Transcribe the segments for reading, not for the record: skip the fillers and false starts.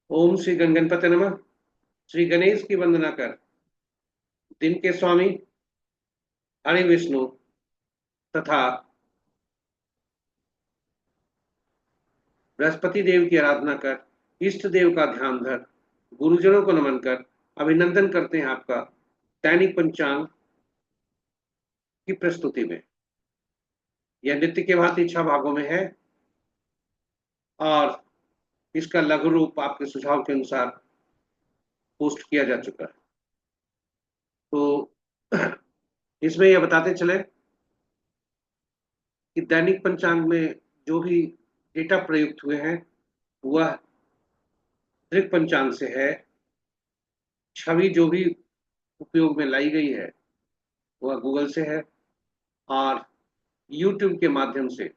ओम श्री गणगणपति नमः। श्री गणेश की वंदना कर दिन के स्वामी हरि विष्णु तथा बृहस्पति देव की आराधना कर, इष्ट देव का ध्यान धर, गुरुजनों को नमन कर अभिनंदन करते हैं आपका दैनिक पंचांग की प्रस्तुति में। यह नित्य के भांति 6 भागों में है और इसका लघु रूप आपके सुझाव के अनुसार पोस्ट किया जा चुका है। तो इसमें यह बताते चले कि दैनिक पंचांग में जो भी डेटा प्रयुक्त हुए हैं वह दृक पंचांग से है। छवि जो भी उपयोग में लाई गई है वह गूगल से है और यूट्यूब के माध्यम से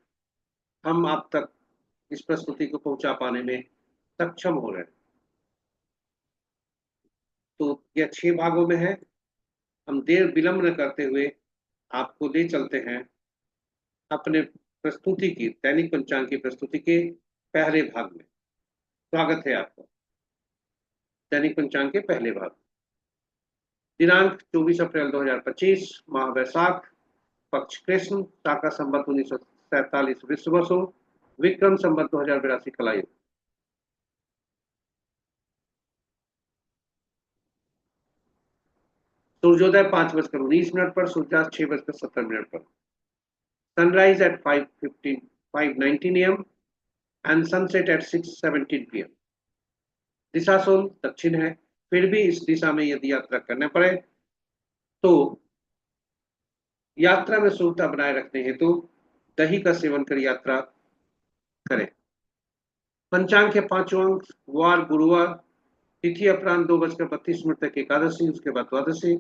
हम आप तक इस प्रस्तुति को पहुंचा पाने में सक्षम हो रहे हैं। तो यह 6 भागों में है। हम देर विलंब न करते हुए आपको ले चलते हैं अपने प्रस्तुति की, दैनिक पंचांग की प्रस्तुति के पहले भाग में। स्वागत है आपका दैनिक पंचांग के पहले भाग। दिनांक 24 अप्रैल 2025, माह वैशाख, पक्ष कृष्ण, शाका संवत 1947 विश्ववसु, विक्रम संवत 2082 कलायुग। सूर्योदय 5:19 पर, सूर्यास्त 6:17 पर। Sunrise at 5:19 AM and sunset at 6:17 PM। दिशा शूल दक्षिण है। फिर भी इस दिशा में यदि यात्रा करने पड़े तो यात्रा में शुद्धता बनाए रखने हेतु दही का सेवन कर यात्रा करें। पंचांग के 5 अंक: वार गुरुवार, तिथि अपराह्न 2:32 तक एकादशी, उसके बाद द्वादशी।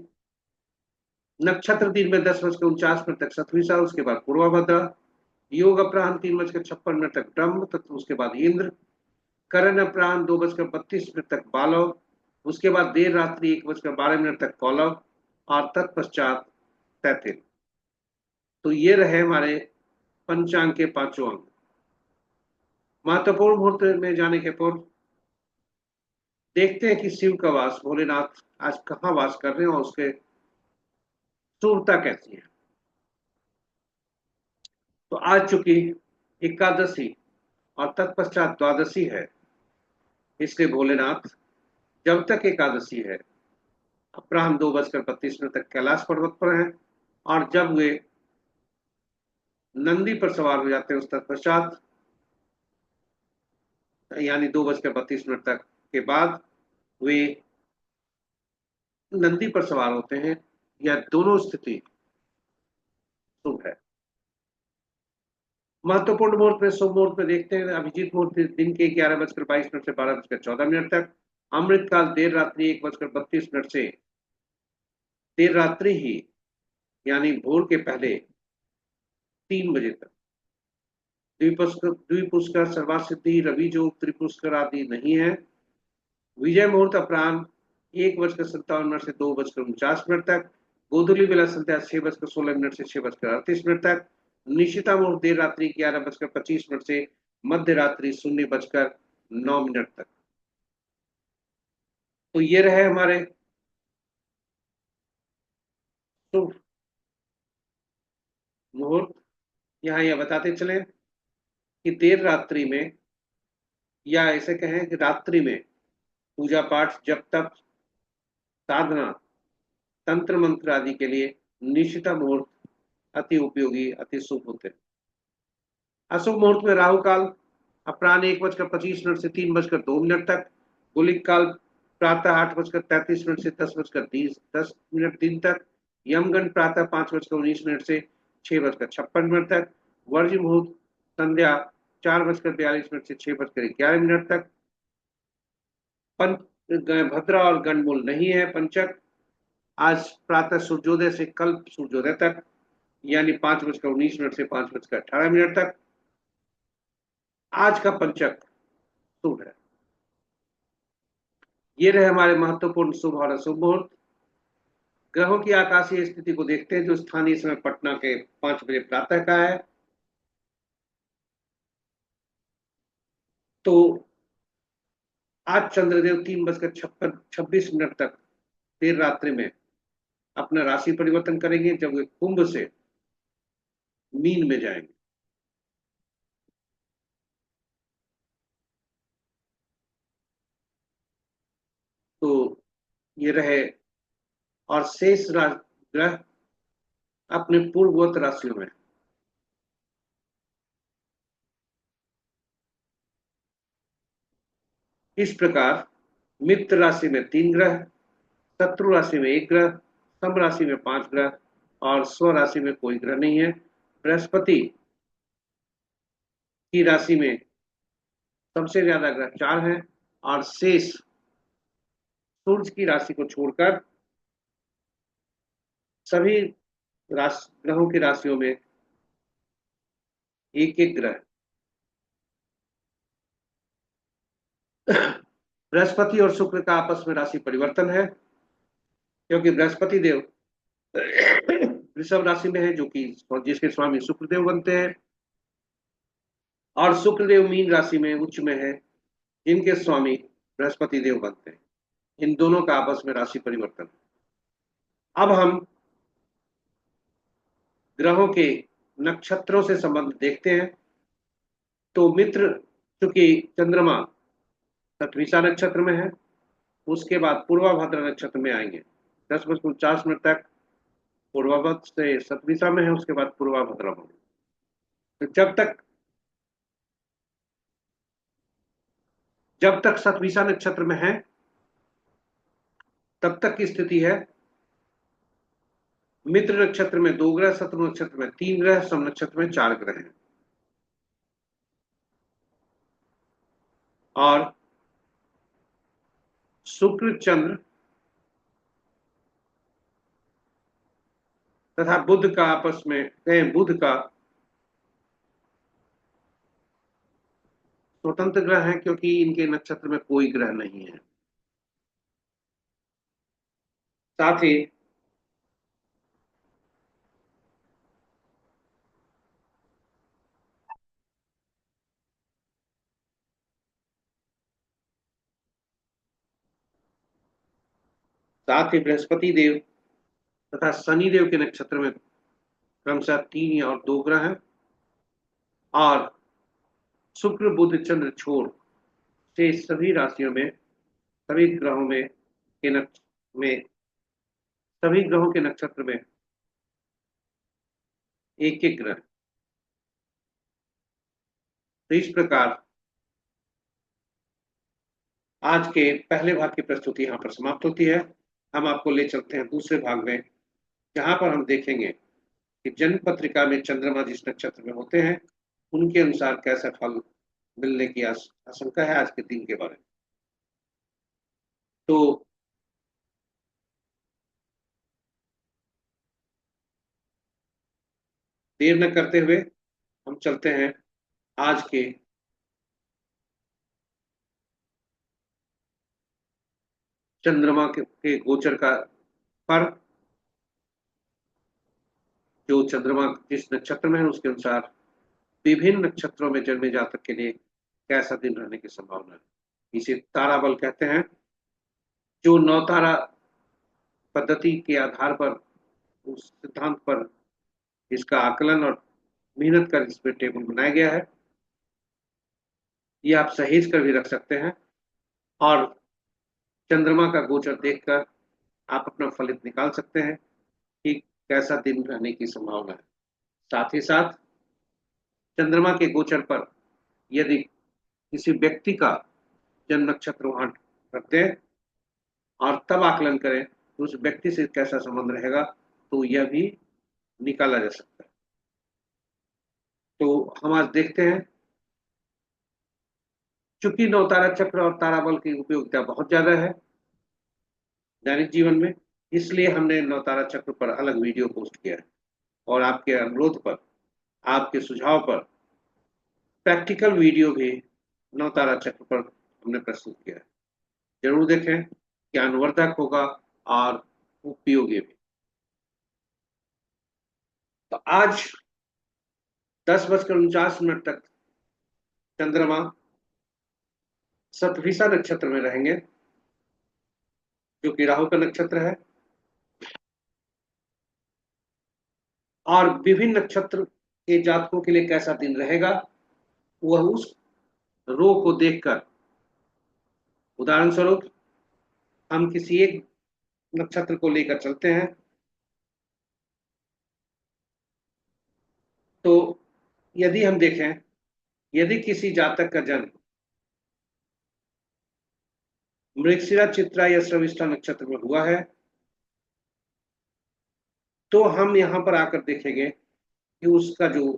नक्षत्र दिन में 10:49 तक सतविशा, उसके बाद पूर्वाभद्रा। योग अपराह्न 3:56 तक ब्रह्म तथा उसके बाद इंद्र। करण अपराह्न 2:32 तक बालव, उसके बाद देर रात्रि 1:12 तक कौलव और तत्पश्चात तैतिल। तो ये रहे हमारे पंचांग के 5 अंक। महत्वपूर्ण मुहूर्त में जाने के पूर्व देखते हैं कि शिव का वास, भोलेनाथ आज कहाँ वास कर रहे हैं और उसके शुभता कैसी है। तो आज चूंकि एकादशी और तत्पश्चात द्वादशी है, इसलिए भोलेनाथ जब तक एकादशी है अपराह्न 2:32 तक कैलाश पर्वत पर हैं और जब वे नंदी पर सवार हो जाते हैं उस तत्पश्चात यानी 2:32 तक के बाद वे नंदी पर सवार होते हैं। यह दोनों स्थिति शुभ है। महत्वपूर्ण मुहूर्त में, शुभ मुहूर्त में देखते हैं अभिजीत मुहूर्त दिन के 11:22 से 12:14 तक। अमृत काल देर रात्रि 1:32 से देर रात्रि ही यानी भोर के पहले 3 बजे तक। द्विपुष्कर, सर्वासिद्धि, रवि जोग, त्रिपुष्कर आदि नहीं है। विजय मुहूर्त अपराह्न 1:57 से 2:49 तक। गोधूली बेला संध्या 6:16 से 6:38 तक। निशिता मुहूर्त देर रात्रि 11:25 से मध्य रात्रि 0:09 तक। तो ये रहे हमारे शुभ मुहूर्त। यहाँ यह बताते चले कि देर रात्रि में या ऐसे कहें कि रात्रि में पूजा पाठ, जप तप, साधना, तंत्र मंत्र आदि के लिए निशिता मुहूर्त अति उपयोगी, अति शुभ होते हैं। अशुभ मुहूर्त में राहु काल अपराह्न 1:25 से 3:02 तक। गुलिक काल प्रातः 8:33 से 10:10 दिन तक। यमगंड प्रातः 5:19 से 6:56 तक। वर्ज मुहूर्त संध्या 4:42 से 6:11 तक। भद्रा और गणमूल नहीं है। पंचक आज प्रातः सूर्योदय से कल सूर्योदय तक यानी 5:19 से 5:18 तक। आज का पंचक शुभ है। ये रहे हमारे महत्वपूर्ण शुभ और अशुभ मुहूर्त। ग्रहों की आकाशीय स्थिति को देखते हैं जो स्थानीय समय पटना के 5 बजे प्रातः का है। तो आज चंद्रदेव 3:56 तक देर रात्रि में अपना राशि परिवर्तन करेंगे, जब वे कुंभ से मीन में जाएंगे। तो ये रहे, और शेष ग्रह अपने पूर्ववत राशियों में। इस प्रकार मित्र राशि में 3 ग्रह, शत्रु राशि में 1 ग्रह, सम राशि में 5 ग्रह और स्व राशि में कोई ग्रह नहीं है। बृहस्पति की राशि में सबसे ज्यादा ग्रह 4 हैं, और शेष सूर्य की राशि को छोड़कर सभी ग्रहों की राशियों में एक एक ग्रह। बृहस्पति और शुक्र का आपस में राशि परिवर्तन है, क्योंकि बृहस्पति देव वृषभ राशि में है, जो कि जिसके स्वामी शुक्रदेव बनते हैं, और शुक्रदेव मीन राशि में उच्च में है, जिनके स्वामी बृहस्पति देव बनते हैं। इन दोनों का आपस में राशि परिवर्तन। अब हम ग्रहों के नक्षत्रों से संबंध देखते हैं। तो मित्र, चूंकि चंद्रमा सतविशा नक्षत्र में है, उसके बाद पूर्वाभाद्र नक्षत्र में आएंगे। 10:49 तक पूर्वाभाद्र से सतविशा में है, उसके बाद पूर्वाभाद्र में। तो जब तक सतविशा नक्षत्र में है, तब तक की स्थिति है मित्र नक्षत्र में 2 ग्रह, शत्रु नक्षत्र में 3 ग्रह, सम नक्षत्र में 4 ग्रह हैं। और शुक्र, चंद्र तथा बुध का आपस में बुध का स्वतंत्र ग्रह है, क्योंकि इनके नक्षत्र में कोई ग्रह नहीं है। साथ ही बृहस्पति देव तथा शनि देव के नक्षत्र में क्रमशः 3 और 2 ग्रह हैं। और शुक्र, बुध, चंद्र छोड़ से सभी राशियों में, सभी ग्रहों में में सभी ग्रहों के नक्षत्र में एक एक ग्रह। तो इस प्रकार आज के पहले भाग की प्रस्तुति यहाँ पर समाप्त होती है। हम आपको ले चलते हैं दूसरे भाग में, जहां पर हम देखेंगे कि जन्म पत्रिका में चंद्रमा जिस नक्षत्र में होते हैं, उनके अनुसार कैसा फल मिलने की आशंका है आज के दिन के बारे में। तो देर न करते हुए हम चलते हैं आज के चंद्रमा के गोचर का पर। जो चंद्रमा जिस नक्षत्र में है, उसके अनुसार विभिन्न नक्षत्रों में जन्मे जातक के लिए कैसा दिन रहने की संभावना है। इसे तारा बल कहते हैं, जो नौतारा पद्धति के आधार पर, उस सिद्धांत पर इसका आकलन और मेहनत कर इस पर टेबल बनाया गया है। ये आप सहेज कर भी रख सकते हैं, और चंद्रमा का गोचर देखकर आप अपना फलित निकाल सकते हैं कि कैसा दिन रहने की संभावना है। साथ ही साथ चंद्रमा के गोचर पर यदि किसी व्यक्ति का जन्म नक्षत्र वहां रख दें और तब आकलन करें तो उस व्यक्ति से कैसा संबंध रहेगा, तो यह भी निकाला जा सकता है। तो हम आज देखते हैं, चूंकि नवतारा चक्र और ताराबल की उपयोगिता बहुत ज्यादा है दैनिक जीवन में, इसलिए हमने नवतारा चक्र पर अलग वीडियो पोस्ट किया है। और आपके अनुरोध पर, आपके सुझाव पर प्रैक्टिकल वीडियो भी नवतारा चक्र पर हमने प्रस्तुत किया है। जरूर देखें, ज्ञानवर्धक होगा और उपयोगी भी। तो आज 10:49 तक चंद्रमा शतभिषा नक्षत्र में रहेंगे, जो कि राहु का नक्षत्र है। और विभिन्न नक्षत्र के जातकों के लिए कैसा दिन रहेगा, वह उस रो को देखकर, उदाहरण स्वरूप हम किसी एक नक्षत्र को लेकर चलते हैं। तो यदि हम देखें, यदि किसी जातक का जन्म मृगशिरा, चित्रा या श्रविष्ठा नक्षत्र में हुआ है, तो हम यहां पर आकर देखेंगे कि उसका जो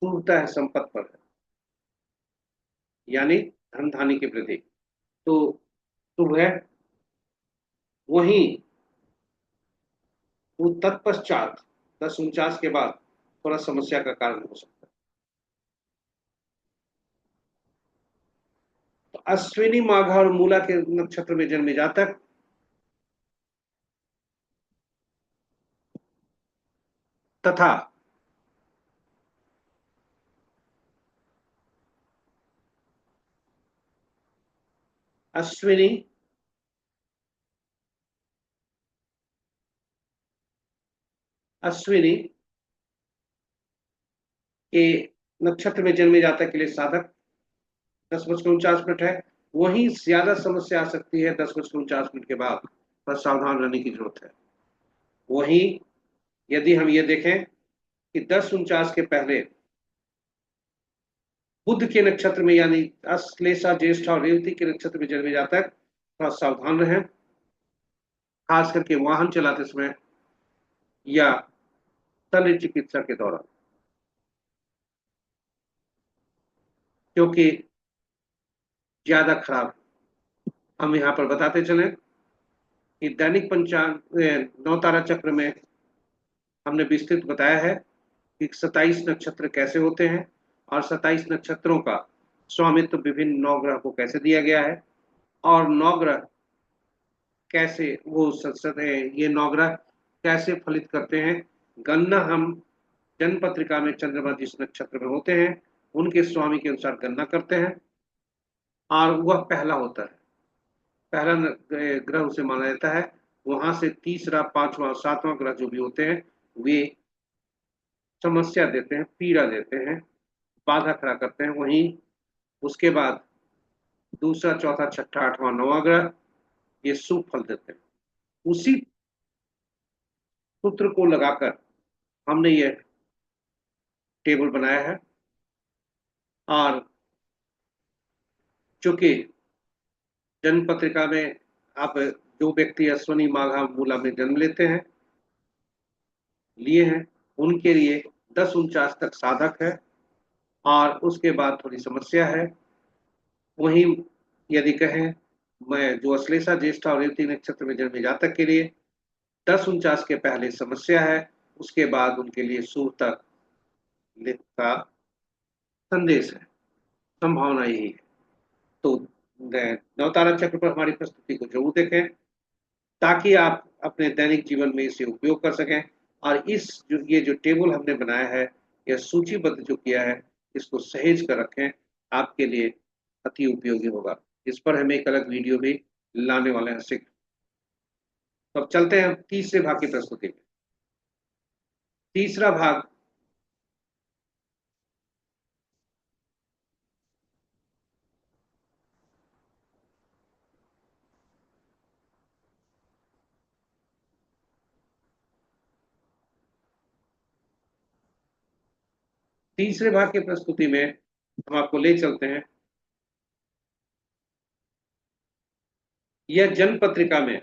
शुभता है संपत्ति पर है, यानी धन धान्य की वृद्धि तो शुभ है। वहीं वो तत्पश्चात 10-49 के बाद थोड़ा समस्या का कारण हो सकता है। तो अश्विनी, माघा और मूला के नक्षत्र में जन्मे जातक तथा अश्विनी, अश्विनी के नक्षत्र में जन्मे जातक के लिए साधक 10:49 है। वहीं ज्यादा समस्या आ सकती है 10:49 के बाद, पर सावधान रहने की जरूरत है। वहीं यदि हम ये देखें कि 10:49 के पहले बुध के नक्षत्र में, यानी अश्लेषा, ज्येष्ठा और रेवती के नक्षत्र में जन्मे जातक थोड़ा सावधान रहें, खास करके वाहन चलाते समय या शल्य चिकित्सा के दौरान, क्योंकि ज्यादा खराब। हम यहाँ पर बताते चलें कि दैनिक पंचांग नौ तारा चक्र में हमने विस्तृत बताया है कि 27 नक्षत्र कैसे होते हैं और 27 नक्षत्रों का स्वामित्व विभिन्न नौ ग्रह को कैसे दिया गया है, और नौ ग्रह कैसे वो ये नौ ग्रह कैसे फलित करते हैं। गणना हम जन्म पत्रिका में चंद्रमा जिस नक्षत्र में होते हैं उनके स्वामी के अनुसार गणना करते हैं, और वह पहला होता है, पहला ग्रह उसे माना जाता है। वहां से तीसरा, पांचवा, सातवां ग्रह जो भी होते हैं वे समस्या देते हैं, पीड़ा देते हैं, बाधा खड़ा करते हैं। वहीं उसके बाद दूसरा, चौथा, छठा, आठवां, नौवां ग्रह ये शुभ फल देते हैं। उसी सूत्र को लगाकर हमने ये टेबल बनाया है। और चूंकि जन्म पत्रिका में आप, जो व्यक्ति अश्विनी, माघा, मूला में जन्म लेते हैं, लिए हैं, उनके लिए 10-49 तक साधक है और उसके बाद थोड़ी समस्या है। वहीं यदि कहें, मैं जो अश्लेषा, ज्येष्ठा और रेवती नक्षत्र में जन्मे जातक के लिए 10-49 के पहले समस्या है, उसके बाद उनके लिए शुभ तक का संदेश है, संभावना यही है। तो नवतारा चक्र पर हमारी प्रस्तुति को जरूर देखें, ताकि आप अपने दैनिक जीवन में इसे उपयोग कर सकें। और ये जो टेबल हमने बनाया है, यह सूचीबद्ध जो किया है, इसको सहेज कर रखें, आपके लिए अति उपयोगी होगा। इस पर हम एक अलग वीडियो भी लाने वाले हैं शीघ्र। तो अब चलते हैं तीसरे भाग की प्रस्तुति में। तीसरा भाग तीसरे भाग की प्रस्तुति में हम आपको ले चलते हैं। यह जन्म पत्रिका में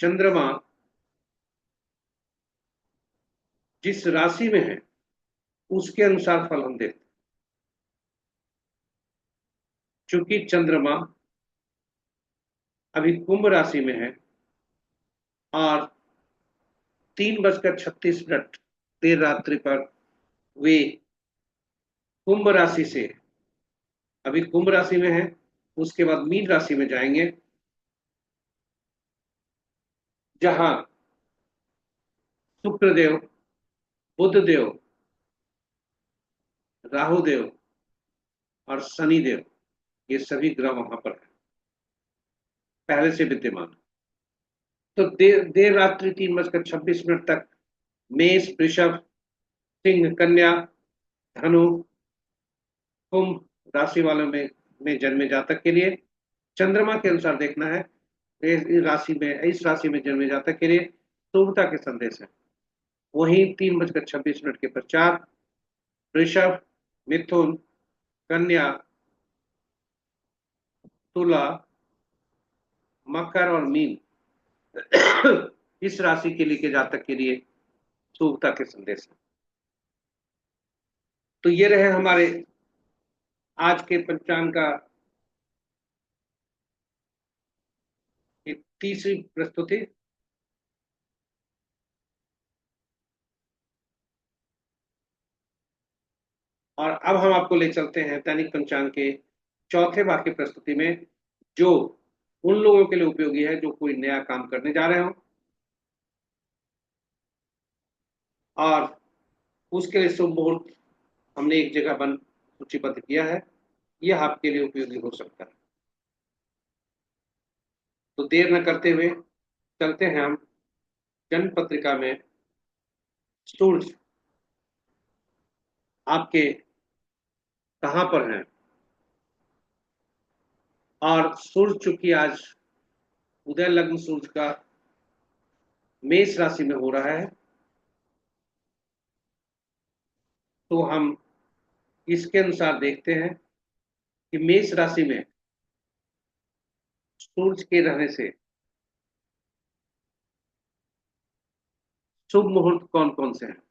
चंद्रमा जिस राशि में है उसके अनुसार फल हम देखते हैं। चूंकि चंद्रमा अभी कुंभ राशि में है और 3:36 देर रात्रि पर वे कुंभ राशि से, अभी कुंभ राशि में है, उसके बाद मीन राशि में जाएंगे, जहां शुक्रदेव, बुधदेव, राहुदेव और शनिदेव ये सभी ग्रह वहां पर है, पहले से विद्यमान। तो देर रात्रि 3:26 तक मेष, वृषभ, सिंह, कन्या, धनु, कुंभ राशि वालों में जन्मे जातक के लिए चंद्रमा के अनुसार देखना है। इस राशि में जन्मे जातक के लिए शुभता के संदेश है। वहीं 3:26 के पश्चात वृषभ, मिथुन, कन्या, तुला, मकर और मीन इस राशि के लिए के जातक के लिए शुभता के संदेश है। तो ये रहे हमारे आज के पंचांग का एक तीसरी प्रस्तुति। और अब हम आपको ले चलते हैं दैनिक पंचांग के चौथे भाग की प्रस्तुति में, जो उन लोगों के लिए उपयोगी है जो कोई नया काम करने जा रहे हो, और उसके लिए शुभ मुहूर्त हमने एक जगह बन सूचीबद्ध किया है। यह आपके लिए उपयोगी हो सकता है। तो देर न करते हुए चलते हैं हम जन्म पत्रिका में सूर्य आपके कहाँ पर हैं। और सूर्य चूंकि आज उदय लग्न सूर्य का मेष राशि में हो रहा है, तो हम इसके अनुसार देखते हैं कि मेष राशि में सूर्य के रहने से शुभ मुहूर्त कौन कौन से हैं,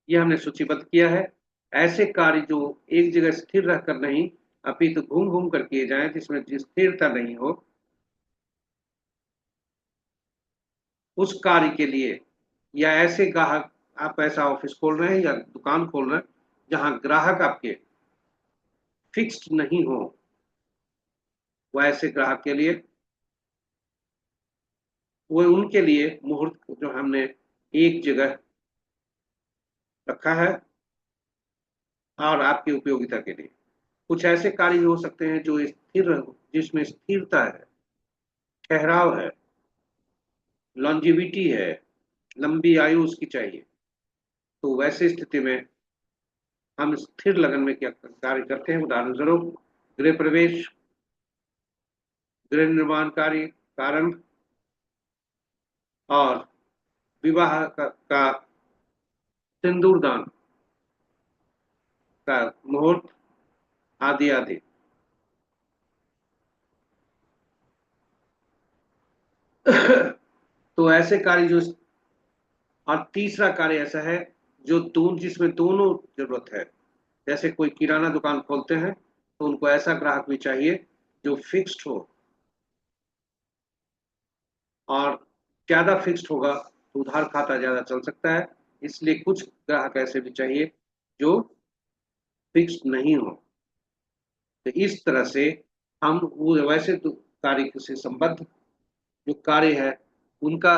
यह हमने सूचीबद्ध किया है। ऐसे कार्य जो एक जगह स्थिर रहकर नहीं अपितु घूम घूम कर किए जाएं, जिसमें स्थिरता नहीं हो, उस कार्य के लिए, या ऐसे ग्राहक, आप ऐसा ऑफिस खोल रहे हैं या दुकान खोल रहे हैं जहां ग्राहक आपके फिक्स्ड नहीं हो, वो ऐसे ग्राहक के लिए, वो उनके लिए मुहूर्त जो हमने एक जगह रखा है और आपकी उपयोगिता के लिए। कुछ ऐसे कार्य हो सकते हैं जो स्थिर, जिसमें स्थिरता है, ठहराव है, लॉन्जिविटी है, लंबी आयु उसकी चाहिए। तो वैसे स्थिति में हम स्थिर लगन में क्या कार्य करते हैं। उदाहरण स्वरूप गृह प्रवेश, गृह निर्माण कार्य प्रारंभ, और विवाह का सिंदूर दान का मुहूर्त, आदि आदि। तो ऐसे कार्य जो, और तीसरा कार्य ऐसा है जो जिसमें दोनों जरूरत है। जैसे कोई किराना दुकान खोलते हैं तो उनको ऐसा ग्राहक भी चाहिए जो फिक्स्ड हो, और ज्यादा फिक्स्ड होगा तो उधार खाता ज्यादा चल सकता है। इसलिए कुछ ग्राहक ऐसे भी चाहिए जो फिक्स्ड नहीं हो। तो इस तरह से हम वो वैसे तो कार्य से संबद्ध जो कार्य है उनका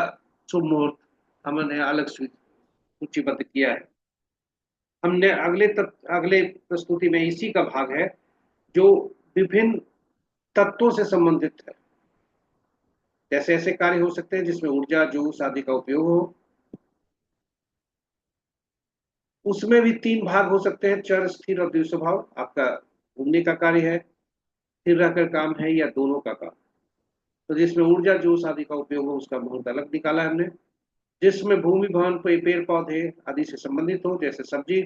शुभ मुहूर्त हमने अलग सूचीबद्ध किया है। हमने अगले प्रस्तुति में इसी का भाग है जो विभिन्न तत्वों से संबंधित है। जैसे ऐसे कार्य हो सकते हैं जिसमें ऊर्जा, जूस आदि का उपयोग हो। उसमें भी तीन भाग हो सकते हैं, चर, स्थिर और द्विस्वभाव। आपका घूमने का कार्य है, स्थिर रहकर काम है, या दोनों का काम। तो जिसमें ऊर्जा, जूस आदि का उपयोग हो उसका मुहूर्त अलग निकाला है हमने। जिसमें भूमि, भवन, पेड़ पौधे आदि से संबंधित हो, जैसे सब्जी,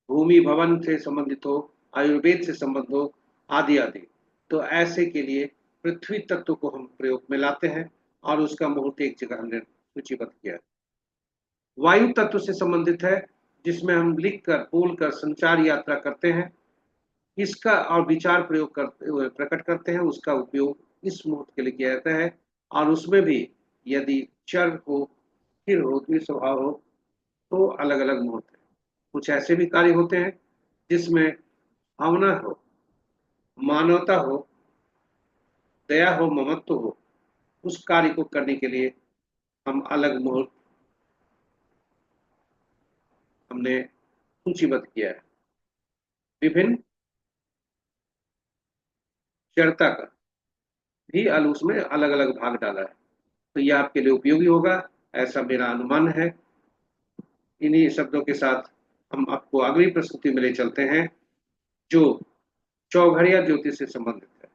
भूमि भवन से संबंधित हो, आयुर्वेद से संबंध हो, आदि आदि। तो ऐसे के लिए पृथ्वी तत्व को हम प्रयोग में लाते हैं और उसका मुहूर्त एक जगह हमने सूचीबद्ध किया है। वायु तत्व से संबंधित है, जिसमें हम लिखकर, बोलकर, संचार यात्रा करते हैं, इसका और विचार प्रयोग करते हुए प्रकट करते हैं, उसका उपयोग इस मुहूर्त के लिए किया जाता है। और उसमें भी यदि चर हो, स्थिर हो, स्वभाव हो, तो अलग अलग मुहूर्त है। कुछ ऐसे भी कार्य होते हैं जिसमें भावना हो, मानवता हो, दया हो, ममत्व हो, उस कार्य को करने के लिए हम अलग मुहूर्त हमने सूचीबद्ध किया है। विभिन्न जड़ता का भी आलूस में अलग अलग भाग डाला है। तो यह आपके लिए उपयोगी होगा, ऐसा मेरा अनुमान है। इन्हीं शब्दों के साथ हम आपको अगली प्रस्तुति में ले चलते हैं, जो चौघड़िया ज्योतिष से संबंधित है।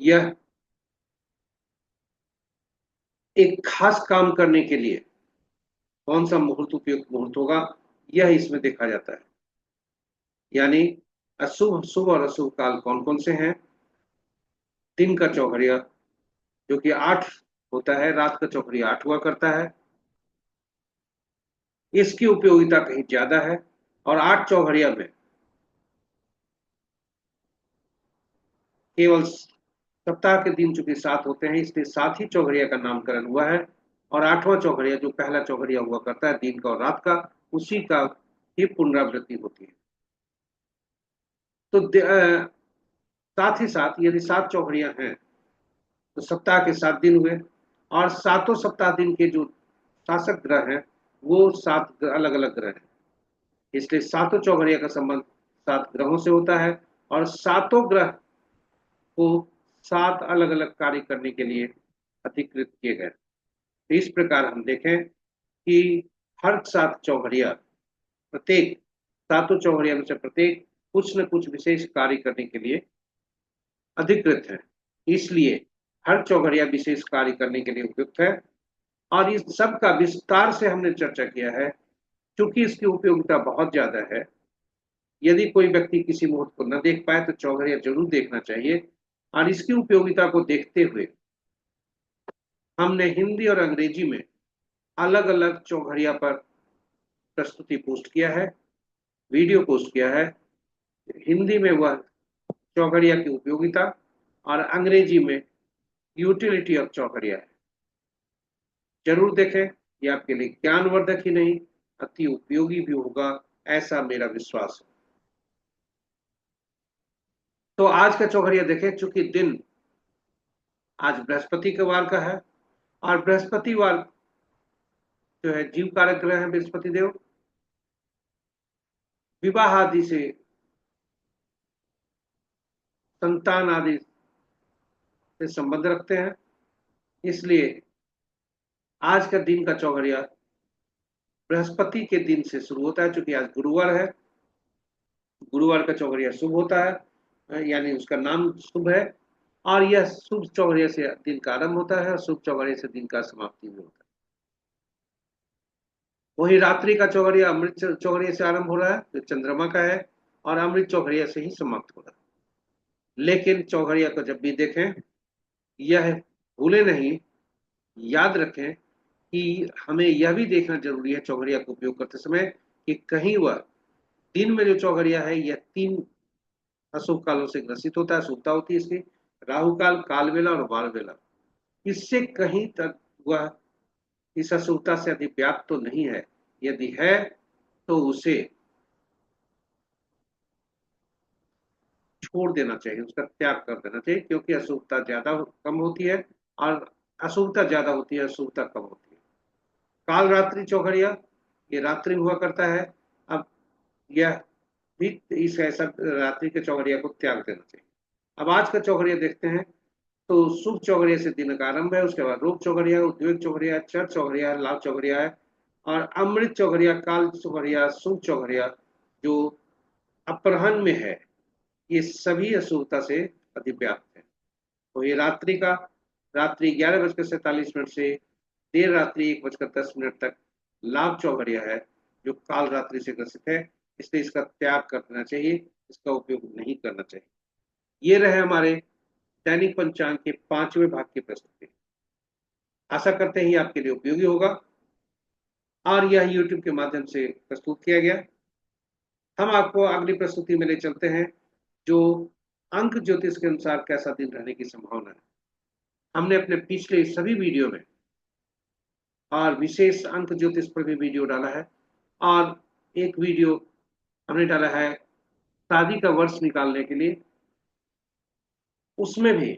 यह एक खास काम करने के लिए कौन सा मुहूर्त उपयुक्त मुहूर्त होगा, यह इसमें देखा जाता है। यानी अशुभ, शुभ और अशुभ काल कौन कौन से हैं। दिन का चौघड़िया जो कि 8 होता है, रात का चौघड़िया 8 हुआ करता है, इसकी उपयोगिता कहीं ज्यादा है। और 8 चौघड़िया में केवल सप्ताह के दिन चूंकि 7 होते हैं, इसलिए 7 ही चौघड़िया का नामकरण हुआ है। और 8वां चौघड़िया जो पहला चौघड़िया हुआ करता है दिन का और रात का, उसी का ही पुनरावृत्ति होती है। तो साथ ही साथ यदि 7 चौघड़िया हैं तो सप्ताह के 7 दिन हुए, और सातों सप्ताह दिन के जो शासक ग्रह हैं वो 7 अलग अलग ग्रह हैं। इसलिए सातों चौघड़िया का संबंध 7 ग्रहों से होता है, और सातों ग्रह को 7 अलग अलग कार्य करने के लिए अधिकृत किए गए। तो इस प्रकार हम देखें कि हर 7 चौघड़िया, प्रत्येक सातों चौघड़िया में से प्रत्येक कुछ न कुछ विशेष कार्य करने के लिए अधिकृत है। इसलिए हर चौघड़िया विशेष कार्य करने के लिए उपयुक्त है। और इस सब का विस्तार से हमने चर्चा किया है, क्योंकि इसकी उपयोगिता बहुत ज्यादा है। यदि कोई व्यक्ति किसी मुहूर्त को न देख पाए तो चौघड़िया जरूर देखना चाहिए। और इसकी उपयोगिता को देखते हुए हमने हिंदी और अंग्रेजी में अलग अलग चौघड़िया पर प्रस्तुति पोस्ट किया है, वीडियो पोस्ट किया है। हिंदी में वह चौघड़िया की उपयोगिता, और अंग्रेजी में यूटिलिटी ऑफ चौघड़िया है। जरूर देखें, यह आपके लिए ज्ञानवर्धक ही नहीं, अति उपयोगी भी होगा, ऐसा मेरा विश्वास है। तो आज का चौघड़िया देखें, चूंकि दिन आज बृहस्पति के वार का है, और बृहस्पतिवार जो है जीव कारक ग्रह है बृहस्पति देव, विवाह आदि से, संतान आदि से संबंध रखते हैं। इसलिए आज का दिन का चौघड़िया बृहस्पति के दिन से शुरू होता है। चूंकि आज गुरुवार है, गुरुवार का चौघड़िया शुभ होता है, यानी उसका नाम शुभ है। और यह शुभ चौघड़िया से दिन का आरंभ होता है, और शुभ चौघड़िया से दिन का समाप्ति भी होता है। वही रात्रि का चौघड़िया अमृत चौघड़िया से आरंभ हो रहा है, जो चंद्रमा का है, और अमृत चौघड़िया से ही समाप्त हो रहा है। लेकिन चौघड़िया को जब भी देखें, यह भूले नहीं, याद रखें कि हमें यह भी देखना जरूरी है चौघड़िया का उपयोग करते समय, कि कहीं वह दिन में जो चौघड़िया है यह 3 अशुभ कालों से ग्रसित होता है, शुभता होती है इसकी, राहु काल, काल बेला और वाल बेला। इससे कहीं तक वह इस अशुभता से अधिव्याप्त तो नहीं है। यदि है तो उसे छोड़ देना चाहिए, उसका त्याग कर देना चाहिए, क्योंकि अशुभता ज्यादा कम होती है, और अशुभता ज्यादा होती है, अशुभता कम होती है। काल रात्रि चौघड़िया ये रात्रि हुआ करता है। अब यह भी इस ऐसा रात्रि के चौघड़िया को त्याग देना चाहिए। अब आज का चौघड़िया देखते हैं। तो शुभ चौघड़िया से दिन का आरंभ है, उसके बाद रूप चौघड़िया, उद्योग चौघड़िया, चर चौघड़िया, लाभ चौघड़िया है, और अमृत चौघड़िया, काल चौघड़िया, शुभ चौघड़िया जो अपराह्न में है, ये सभी अशुभता से अधिव्याप्त है। तो ये रात्रि का, रात्रि 11:47 से देर रात्रि 1:10 तक लाभ चौघड़िया है, जो काल रात्रि से ग्रसित है। इसलिए इसका त्याग कर देना चाहिए, इसका उपयोग नहीं करना चाहिए। ये रहे हमारे दैनिक पंचांग के 5वें भाग की प्रस्तुति। आशा करते हैं ये आपके लिए उपयोगी होगा, और यह YouTube के माध्यम से प्रस्तुत किया गया। हम आपको अगली प्रस्तुति में ले चलते हैं, जो अंक ज्योतिष के अनुसार कैसा दिन रहने की संभावना है। हमने अपने पिछले सभी वीडियो में और विशेष अंक ज्योतिष पर भी वीडियो डाला है, और एक वीडियो हमने डाला है शादी का वर्ष निकालने के लिए। उसमें भी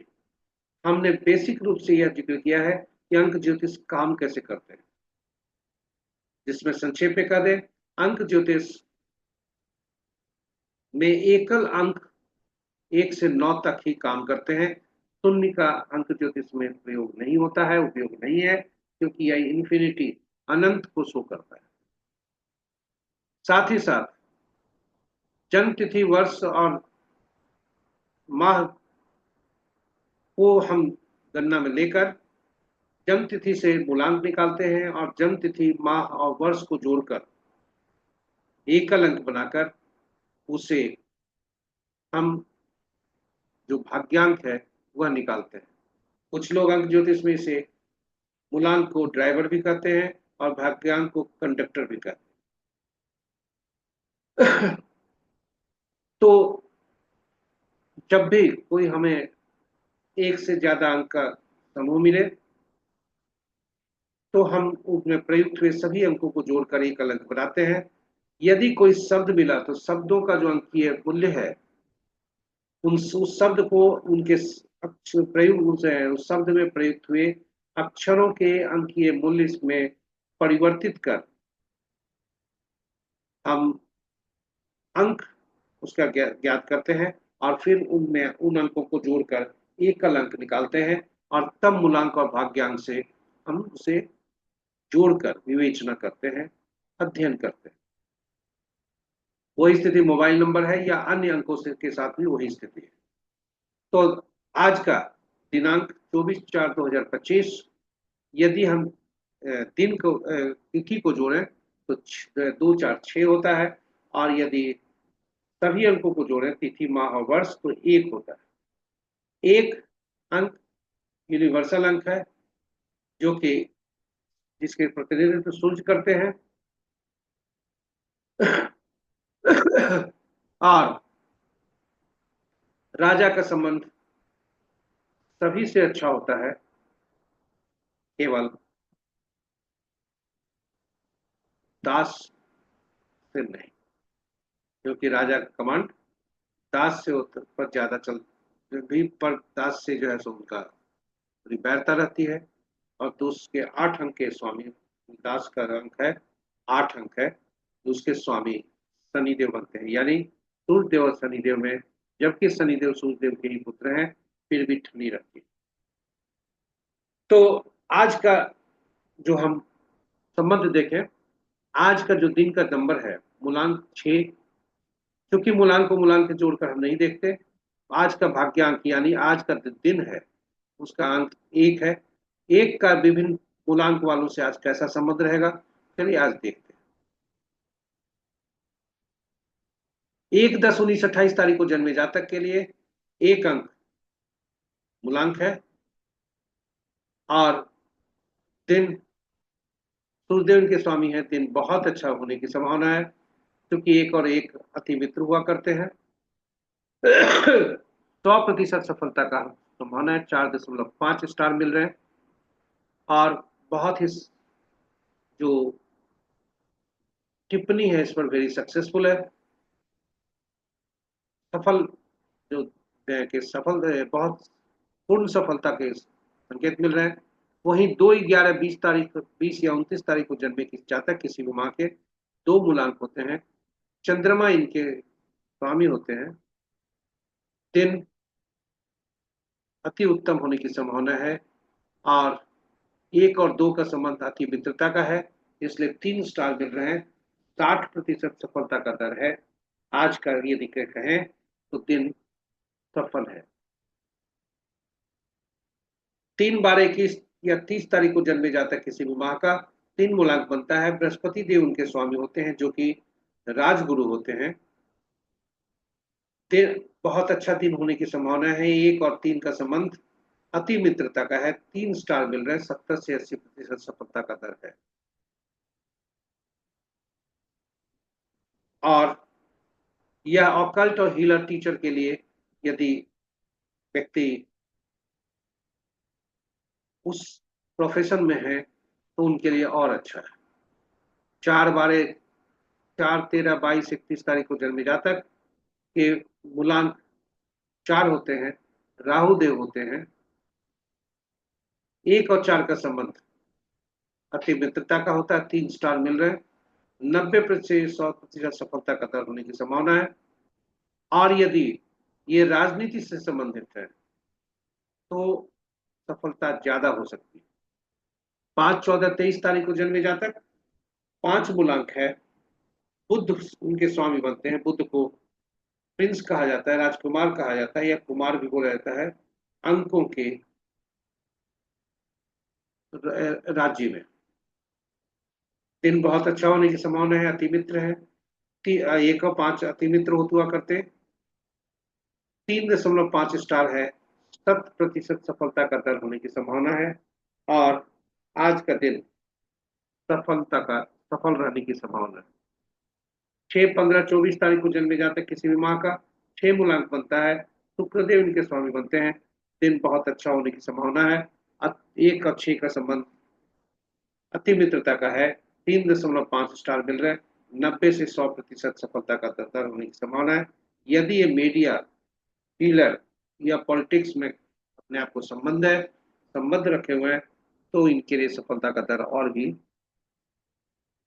हमने बेसिक रूप से यह जिक्र किया है कि अंक ज्योतिष काम कैसे करते हैं, जिसमें संक्षेप में कह दें, अंक ज्योतिष में एकल अंक 1 से 9 तक ही काम करते हैं। शून्य का अंक ज्योतिष में प्रयोग नहीं होता है, उपयोग नहीं है, क्योंकि यह इन्फिनिटी अनंत को शो करता है। साथ ही साथ जन्म तिथि, वर्ष और माह को हम गणना में लेकर जन्म तिथि से मूलांक निकालते हैं और जन्म तिथि, माह और वर्ष को जोड़कर एकल अंक बनाकर उसे हम जो भाग्यांक है वह निकालते हैं। कुछ लोग अंक ज्योतिष में इसे मूलांक को ड्राइवर भी कहते हैं और भाग्यांक को कंडक्टर भी कहते हैं। तो जब भी कोई हमें एक से ज्यादा अंक का समूह मिले तो हम उसमें प्रयुक्त हुए सभी अंकों को जोड़कर एक अंक बनाते हैं। यदि कोई शब्द मिला तो शब्दों का जो अंकीय मूल्य है उस शब्द को उनके प्रयुक्त उस शब्द में प्रयुक्त हुए अक्षरों के अंकीय मूल्य में परिवर्तित कर हम अंक उसका ज्ञात करते हैं और फिर उनमें उन अंकों को जोड़कर एकल अंक निकालते हैं और तब मूलांक और भाग्यांक से हम उसे जोड़कर विवेचना करते हैं, अध्ययन करते हैं। वही स्थिति मोबाइल नंबर है या अन्य अंकों से के साथ भी वही स्थिति है। तो आज का दिनांक 24/4/2025, यदि हम दिन को तिथि को जोड़ें तो 2 4 6 होता है और यदि सभी अंकों को जोड़ें तिथि, माह और वर्ष तो 1 होता है। एक अंक यूनिवर्सल अंक है जो कि जिसके प्रतिनिधित्व सूर्य करते हैं। और राजा का संबंध सभी से अच्छा होता है, केवल दास से नहीं, क्योंकि राजा का कमांड दास से पर ज्यादा चल भी, पर दास से जो है सो उनका बैरता रहती है। और तो उसके 8 अंक के स्वामी, दास का अंक है 8 अंक है, तो उसके स्वामी शनिदेव बनते हैं, यानी सूर्यदेव और शनिदेव में, जबकि शनिदेव सूर्यदेव के ही पुत्र हैं, फिर भी ठनी रहती है। तो आज का जो हम संबंध देखें, आज का जो दिन का नंबर है मूलांक 6, क्योंकि मूलांक को मूलांक से जोड़कर हम नहीं देखते। आज का भाग्यांक यानी आज का दिन है उसका अंक 1 है। 1 का विभिन्न मूलांक वालों से आज कैसा संबंध रहेगा, चलिए आज देखते हैं। 1/10/1928 तारीख को जन्मे जातक के लिए 1 अंक मूलांक है और दिन सूर्यदेव के स्वामी है। दिन बहुत अच्छा होने की संभावना है क्योंकि 1 और 1 अति मित्र हुआ करते हैं। 100% सफलता का संभावना है, 4.5 स्टार मिल रहे हैं और बहुत ही जो टिप्पणी है इस पर वेरी सक्सेसफुल है। सफल जो कि सफल बहुत पूर्ण सफलता के संकेत मिल रहे हैं। वहीं 2/11/20 तारीख 20 या 29 तारीख को जन्मे की जातक किसी भी माह के 2 मूलांक होते हैं, चंद्रमा इनके स्वामी होते हैं। दिन अति उत्तम होने की संभावना है और 1 और 2 का संबंध अति मित्रता का है, इसलिए 3 स्टार मिल रहे हैं। 60% सफलता का दर है। आज का यदि कहें तो दिन सफल है। 3/12/21 या 30 तारीख को जन्मे जाता है किसी भी माह का 3 मूलांक बनता है। बृहस्पति देव उनके स्वामी होते हैं जो कि राजगुरु होते हैं। बहुत अच्छा दिन होने की संभावना है। 1 और 3 का संबंध अति मित्रता का है। 3 स्टार मिल रहे हैं। 70 से 80% सफलता का दर है। और यह ऑकल्ट और हीलर टीचर के लिए यदि व्यक्ति उस प्रोफेशन में है तो उनके लिए और अच्छा है। 4/12/4/13/22/31 तारीख को जन्मे जातक के मूलांक 4 होते हैं, राहु देव होते हैं। 1 और 4 का संबंध अति मित्रता का होता है। 3 स्टार मिल रहे हैं। 90 से 100% सफलता का दर होने की संभावना है। और यदि ये राजनीति से संबंधित है तो सफलता ज्यादा हो सकती है। 5, 14, 23 तारीख को जन्मे जातक, 5 मूलांक है। बुध उनके स्वामी बनते हैं। बुध को प्रिंस कहा जाता है, राजकुमार कहा जाता है, या कुमार भी बोला जाता है अंकों के राज्य में। दिन बहुत अच्छा होने की संभावना है। अति मित्र है। 1 और 5 अति मित्र हुआ करते। 3.5 स्टार है। 100% सफलता का दर होने की संभावना है। और आज का दिन सफलता का सफल रहने की संभावना है। 6, 15, 24 तारीख को जन्मे जाते किसी भी माह का 6 मूलांक बनता है। शुक्रदेव इनके स्वामी बनते हैं। दिन बहुत अच्छा होने की संभावना है। 1 और 6 का संबंध अति मित्रता का है। 3.5 स्टार मिल रहे हैं। 90 से 100% सफलता का दर होने की संभावना है। यदि ये मीडिया, डीलर या पॉलिटिक्स में अपने आप को संबंध रखे हुए हैं तो इनके लिए सफलता का दर और भी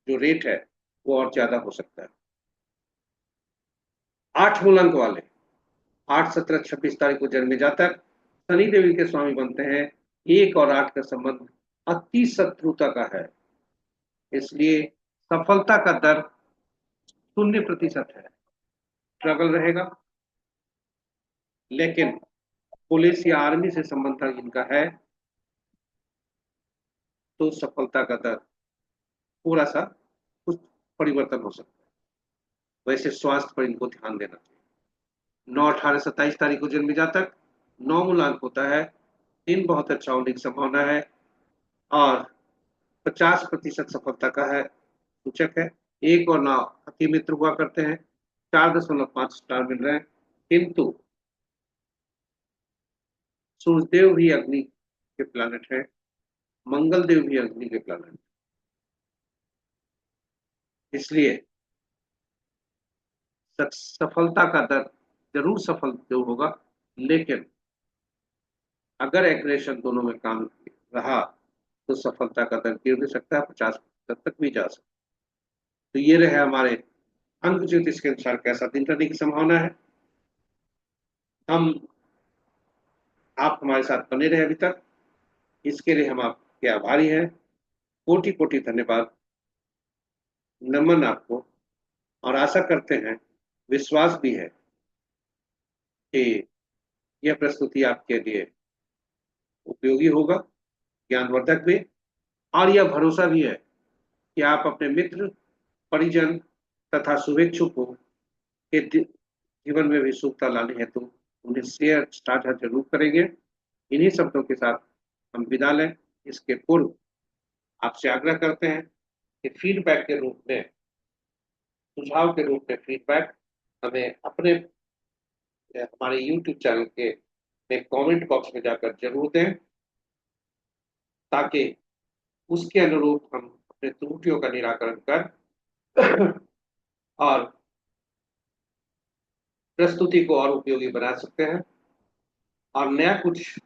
जो रेट है वो और ज्यादा हो सकता है। 8 मूलांक वाले 8, 17, 26 तारीख को जन्मे जातक शनि देवी के स्वामी बनते हैं। 1 और 8 का संबंध अति शत्रुता का है। इसलिए सफलता का दर 0% है। स्ट्रगल रहेगा। लेकिन पुलिस या आर्मी से संबंध इनका है तो सफलता का दर थोड़ा सा कुछ परिवर्तन हो सकता है। वैसे स्वास्थ्य पर इनको ध्यान देना चाहिए। 9, 18, 27 तारीख को जन्मे जातक 9 मूलांक होता है। दिन बहुत अच्छा होने की संभावना है। और 50% सफलता का है सूचक है। 1 और 9 अति मित्र हुआ करते हैं। 4.5 स्टार मिल रहे हैं। किंतु सूर्यदेव भी अग्नि के प्लानट है। मंगल देव भी अग्नि के प्लानट, इसलिए सफलता का दर जरूर सफल जो होगा। लेकिन अगर एग्रेशन दोनों में काम रहा तो सफलता का दर गिर भी सकता है। 50% तक भी जा सकता है। तो ये रहे हमारे अंक ज्योतिष के अनुसार कैसा दिन रहने की संभावना है। हम आप हमारे साथ बने रहे अभी तक, इसके लिए हम आपके आभारी हैं। कोटि कोटि धन्यवाद। नमन आपको। और आशा करते हैं, विश्वास भी है कि यह प्रस्तुति आपके लिए उपयोगी होगा, ज्ञानवर्धक भी। और यह भरोसा भी है कि आप अपने मित्र, परिजन तथा शुभेच्छुकों के जीवन में भी शुभता लाने हेतु उन्हें शेयर साझा जरूर करेंगे। इन्हीं शब्दों के साथ हम विदा लें। इसके पूर्व आपसे आग्रह करते हैं कि फीडबैक के रूप में, सुझाव के रूप में फीडबैक हमें अपने हमारे YouTube चैनल के में कमेंट बॉक्स में जाकर जरूर दें, ताकि उसके अनुरूप हम अपने त्रुटियों का निराकरण कर और प्रस्तुति को और उपयोगी बना सकते हैं। और नया कुछ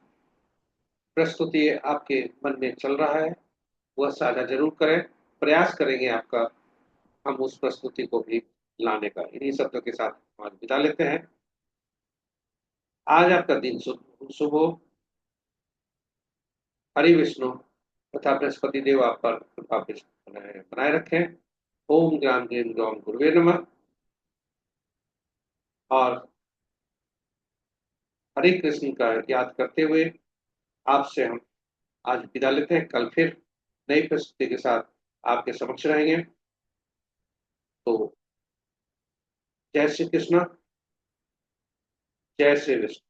प्रस्तुति आपके मन में चल रहा है वह साझा जरूर करें। प्रयास करेंगे आपका हम उस प्रस्तुति को भी लाने का। इन्हीं शब्दों के साथ आज विदा लेते हैं। आज आपका दिन शुभ हो। हरि विष्णु तथा बृहस्पति देव आप पर कृपा बनाए रखें। ओम ज्ञान ज्ञान गौम गुरुवे नमः। और हरे कृष्ण का याद करते हुए आपसे हम आज विदा लेते हैं। कल फिर नई प्रस्तुति के साथ आपके समक्ष रहेंगे। तो जय श्री कृष्ण, जय श्री विष्णु।